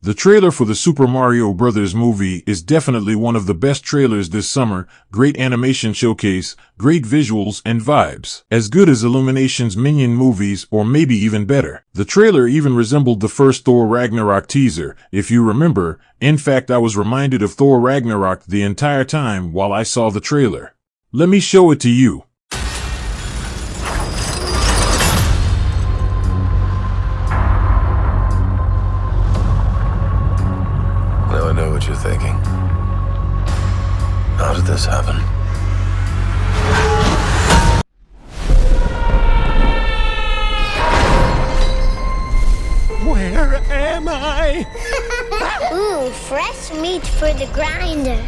The trailer for the Super Mario Bros. Movie is definitely one of the best trailers this summer. Great animation showcase, great visuals and vibes. As good as Illumination's Minion movies, or maybe even better. The trailer even resembled the first Thor Ragnarok teaser, if you remember. In fact, I was reminded of Thor Ragnarok the entire time while I saw the trailer. Let me show it to you. Now I know what you're thinking. How did this happen? Where am I? Ooh, fresh meat for the grinder.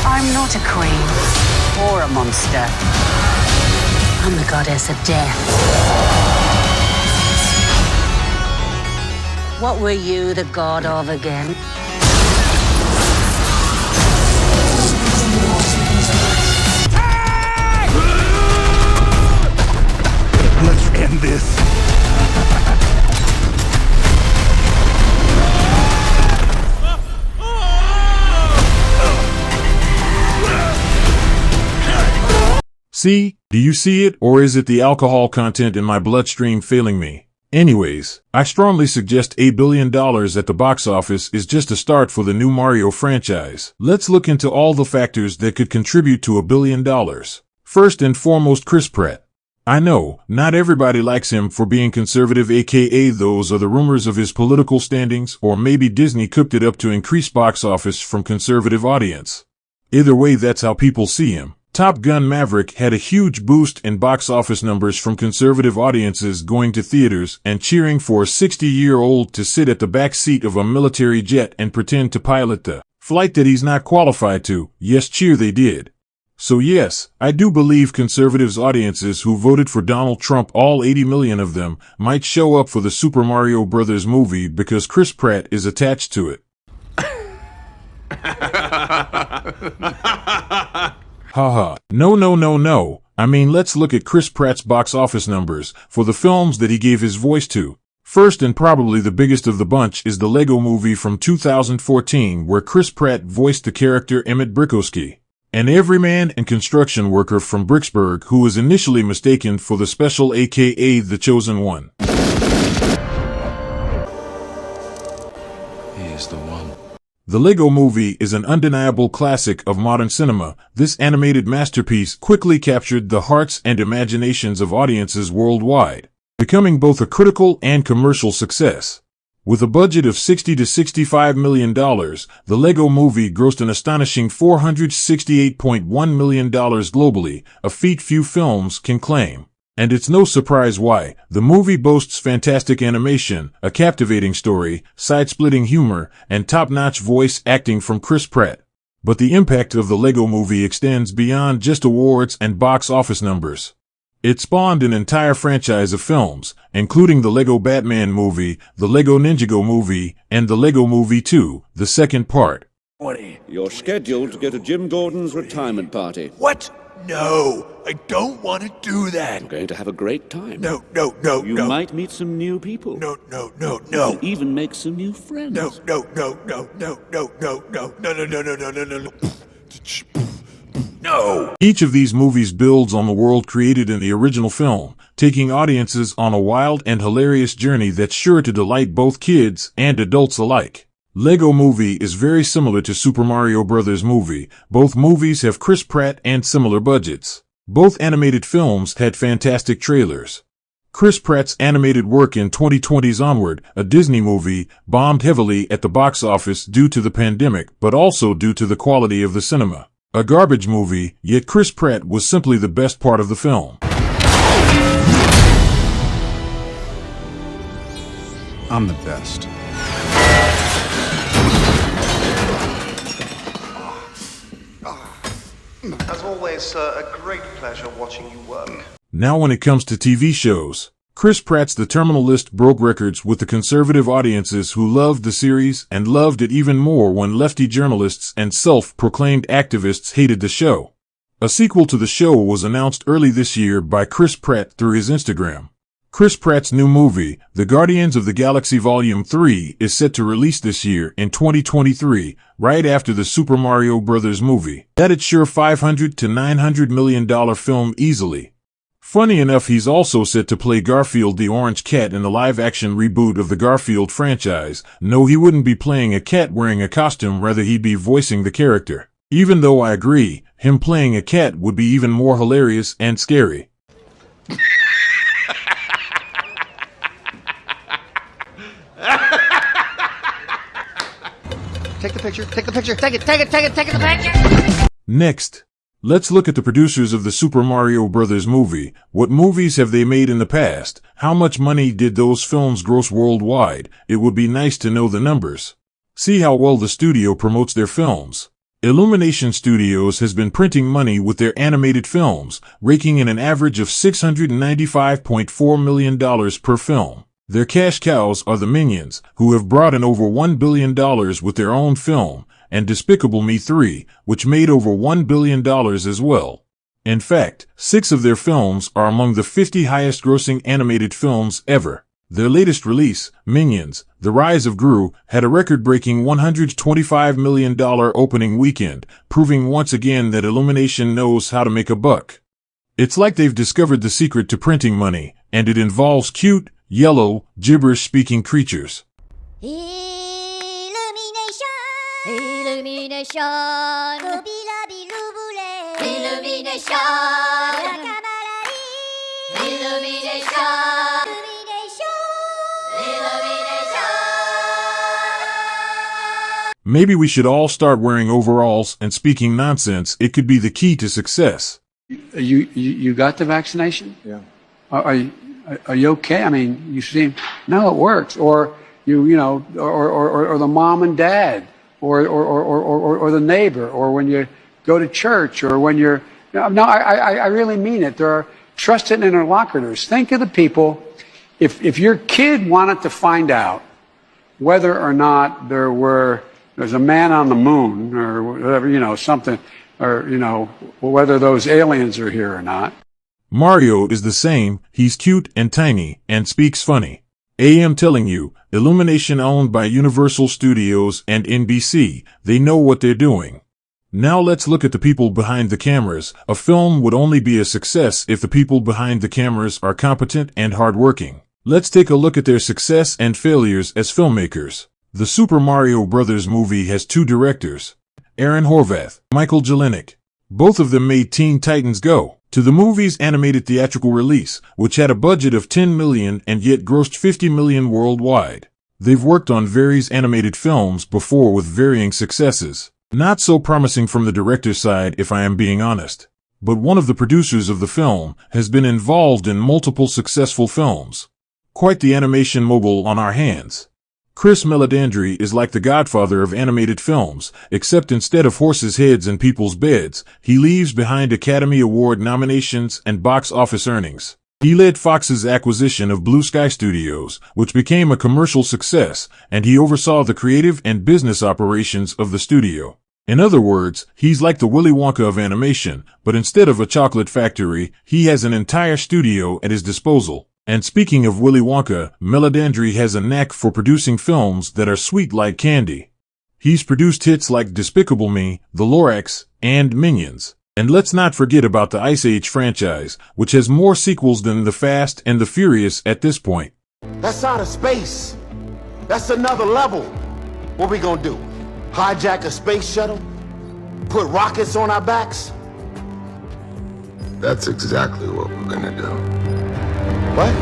I'm not a queen or a monster. I'm the goddess of death. What were you the god of again? Let's end this. See? Do you see it, or is it the alcohol content in my bloodstream failing me? Anyways, I strongly suggest $1 billion at the box office is just a start for the new Mario franchise. Let's look into all the factors that could contribute to $1 billion. First and foremost, Chris Pratt. I know, not everybody likes him for being conservative, aka those are the rumors of his political standings, or maybe Disney cooked it up to increase box office from conservative audience. Either way, that's how people see him. Top Gun Maverick had a huge boost in box office numbers from conservative audiences going to theaters and cheering for a 60-year-old to sit at the back seat of a military jet and pretend to pilot the flight that he's not qualified to. Yes, cheer they did. So yes, I do believe conservatives' audiences who voted for Donald Trump, all 80 million of them, might show up for the Super Mario Bros. Movie because Chris Pratt is attached to it. Haha. No. I mean, let's look at Chris Pratt's box office numbers for the films that he gave his voice to. First and probably the biggest of the bunch is the Lego Movie from 2014, where Chris Pratt voiced the character Emmett Brickowski, an everyman and construction worker from Bricksburg who was initially mistaken for the Special, aka the Chosen One. He is the one. The Lego Movie is an undeniable classic of modern cinema. This animated masterpiece quickly captured the hearts and imaginations of audiences worldwide, becoming both a critical and commercial success. With a budget of $60 to $65 million, the Lego Movie grossed an astonishing $468.1 million globally, a feat few films can claim. And it's no surprise why. The movie boasts fantastic animation, a captivating story, side-splitting humor, and top-notch voice acting from Chris Pratt. But the impact of the Lego Movie extends beyond just awards and box office numbers. It spawned an entire franchise of films, including the Lego Batman movie, the Lego Ninjago movie, and the Lego Movie 2, the second part. You're scheduled to go to Jim Gordon's retirement party. What? No, I don't want to do that. You're going to have a great time. No. You might meet some new people. No. You'll even make some new friends. No. No. Each of these movies builds on the world created in the original film, taking audiences on a wild and hilarious journey that's sure to delight both kids and adults alike. Lego Movie is very similar to Super Mario Bros. Movie. Both movies have Chris Pratt and similar budgets. Both animated films had fantastic trailers. Chris Pratt's animated work in 2020's Onward, a Disney movie, bombed heavily at the box office due to the pandemic, but also due to the quality of the cinema. A garbage movie, yet Chris Pratt was simply the best part of the film. I'm the best. As always, sir, a great pleasure watching you work. Now when it comes to TV shows, Chris Pratt's The Terminal List broke records with the conservative audiences who loved the series and loved it even more when lefty journalists and self-proclaimed activists hated the show. A sequel to the show was announced early this year by Chris Pratt through his Instagram. Chris Pratt's new movie, The Guardians of the Galaxy Volume 3, is set to release this year in 2023, right after the Super Mario Bros. Movie. That'd sure $500 to $900 million film easily. Funny enough, he's also set to play Garfield the Orange Cat in the live-action reboot of the Garfield franchise. No, he wouldn't be playing a cat wearing a costume, rather he'd be voicing the character. Even though I agree, him playing a cat would be even more hilarious and scary. Take the picture, take the picture, take the picture! Next, let's look at the producers of the Super Mario Bros. Movie. What movies have they made in the past? How much money did those films gross worldwide? It would be nice to know the numbers. See how well the studio promotes their films. Illumination Studios has been printing money with their animated films, raking in an average of $695.4 million per film. Their cash cows are the Minions, who have brought in over $1 billion with their own film, and Despicable Me 3, which made over $1 billion as well. In fact, 6 of their films are among the 50 highest-grossing animated films ever. Their latest release, Minions: The Rise of Gru, had a record-breaking $125 million opening weekend, proving once again that Illumination knows how to make a buck. It's like they've discovered the secret to printing money, and it involves cute, yellow, gibberish-speaking creatures. Illumination, Illumination, Illumination, Illumination. Maybe we should all start wearing overalls and speaking nonsense. It could be the key to success. You got the vaccination? Yeah. Are you okay? I mean, you seem, no, it works. Or or the mom and dad, or the neighbor, or when you go to church, or when you're, no, I really mean it. There are trusted interlocutors. Think of the people, if your kid wanted to find out whether or not there's a man on the moon, or whatever, something, or, whether those aliens are here or not. Mario is the same. He's cute and tiny and speaks funny. I'm telling you, Illumination, owned by Universal Studios and NBC, they know what they're doing. Now let's look at the people behind the cameras. A film would only be a success if the people behind the cameras are competent and hardworking. Let's take a look at their success and failures as filmmakers. The Super Mario Bros. Movie has 2 directors, Aaron Horvath, Michael Jelenic. Both of them made Teen Titans Go to the movie's animated theatrical release, which had a budget of $10 million and yet grossed $50 million worldwide. They've worked on various animated films before with varying successes. Not so promising from the director's side, if I am being honest. But one of the producers of the film has been involved in multiple successful films. Quite the animation mogul on our hands. Chris Meledandri is like the godfather of animated films, except instead of horses' heads and people's beds, he leaves behind Academy Award nominations and box office earnings. He led Fox's acquisition of Blue Sky Studios, which became a commercial success, and he oversaw the creative and business operations of the studio. In other words, he's like the Willy Wonka of animation, but instead of a chocolate factory, he has an entire studio at his disposal. And speaking of Willy Wonka, Meledandri has a knack for producing films that are sweet like candy. He's produced hits like Despicable Me, The Lorax, and Minions. And let's not forget about the Ice Age franchise, which has more sequels than The Fast and the Furious at this point. That's outer space. That's another level. What we gonna do? Hijack a space shuttle? Put rockets on our backs? That's exactly what we're gonna do. What?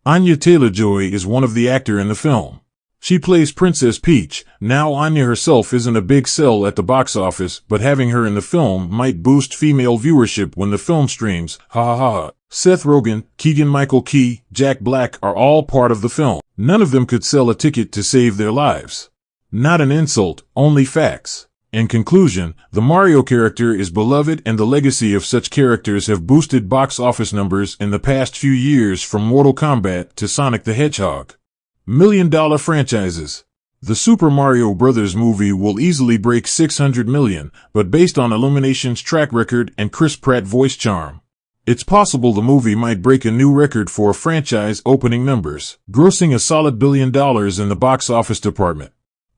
Anya Taylor-Joy is one of the actors in the film. She plays Princess Peach. Now Anya herself isn't a big sell at the box office, but having her in the film might boost female viewership when the film streams. Ha ha ha. Seth Rogen, Keegan-Michael Key, Jack Black are all part of the film. None of them could sell a ticket to save their lives. Not an insult, only facts. In conclusion, the Mario character is beloved and the legacy of such characters have boosted box office numbers in the past few years from Mortal Kombat to Sonic the Hedgehog. Million-dollar franchises. The Super Mario Bros. Movie will easily break $600 million, but based on Illumination's track record and Chris Pratt voice charm, it's possible the movie might break a new record for franchise opening numbers, grossing a solid $1 billion in the box office department.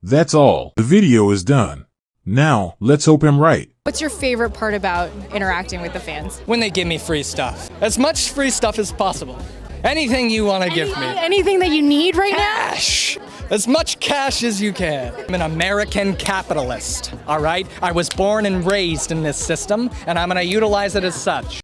That's all. The video is done. Now, let's hope I'm right. What's your favorite part about interacting with the fans? When they give me free stuff. As much free stuff as possible. Anything you want to give me. Anything that you need right Cash! As much cash as you can. I'm an American capitalist, all right? I was born and raised in this system, and I'm going to utilize it as such.